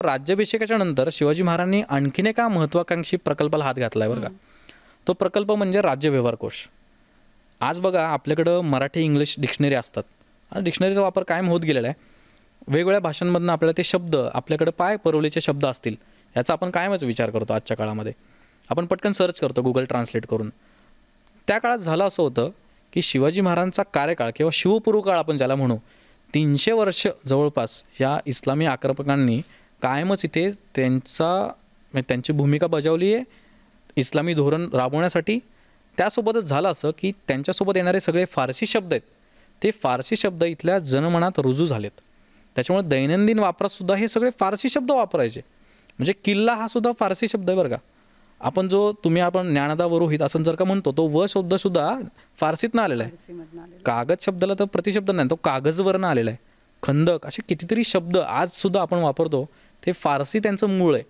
राज्याभिषेकाच्या नंतर शिवाजी महाराजांनी आणखीन एका महत्त्वाकांक्षी प्रकल्पाला हात घातलाय बरं का. तो प्रकल्प म्हणजे राज्य व्यवहार कोश. आज बघा आपल्याकडं मराठी इंग्लिश डिक्शनरी असतात आणि डिक्शनरीचा वापर कायम होत गेलेला आहे. वेगवेगळ्या भाषांमधून आपल्याला ते शब्द आपल्याकडे पाय परवलीचे शब्द असतील याचा आपण कायमच विचार करतो. आजच्या काळामध्ये आपण पटकन सर्च करतो गुगल ट्रान्सलेट करून. त्या काळात झालं असं होतं की शिवाजी महाराजांचा कार्यकाळ किंवा शिवपूर्व काळ आपण ज्याला म्हणू 300 वर्ष जवळपास या इस्लामी आक्रमकांनी कायमच इथे त्यांची भूमिका बजावली आहे इस्लामी धोरण राबवण्यासाठी. त्यासोबतच झालं असं की त्यांच्यासोबत येणारे सगळे फारसी शब्द आहेत ते फारसी शब्द इथल्या जनमनात रुजू झालेत. त्याच्यामुळे दैनंदिन वापरातसुद्धा हे सगळे फारसी शब्द वापरायचे. म्हणजे किल्ला हा सुद्धा फारसी शब्द आहे बरं का. आपण ज्ञानदा वरोहित असं जर का म्हणतो तो व शब्दसुद्धा फारसीतनं आलेला आहे. कागद शब्दाला तर प्रतिशब्द नाही, तो कागजवरनं आलेला आहे. खंदक असे कितीतरी शब्द आजसुद्धा आपण वापरतो ते फारसी त्यांचं मूळ आहे.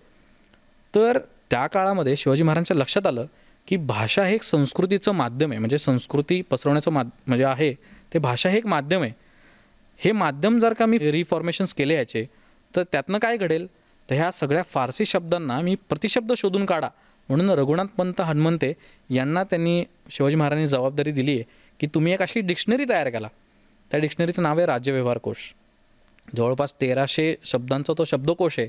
तर त्या काळामध्ये शिवाजी महाराजांच्या लक्षात आलं की भाषा हे एक संस्कृतीचं माध्यम आहे. म्हणजे संस्कृती पसरवण्याचं म्हणजे आहे ते भाषा हे एक माध्यम आहे. हे माध्यम जर का मी रिफॉर्मेशन्स केले याचे तर त्यातनं काय घडेल तर ह्या सगळ्या फारसी शब्दांना मी प्रतिशब्द शोधून काढा म्हणून रघुनाथ पंत हनुमंते यांना त्यांनी शिवाजी महाराजांनी जबाबदारी दिली आहे की तुम्ही एक अशी डिक्शनरी तयार केला. त्या डिक्शनरीचं नाव आहे राज्य व्यवहार कोश. जवळपास 1300 शब्दांचा तो शब्दकोश आहे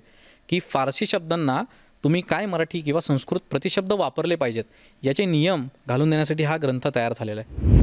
की फारसी शब्दांना तुम्ही काय मराठी किंवा संस्कृत प्रतिशब्द वापरले पाहिजेत याचे नियम घालून देण्यासाठी हा ग्रंथ तयार झालेला आहे.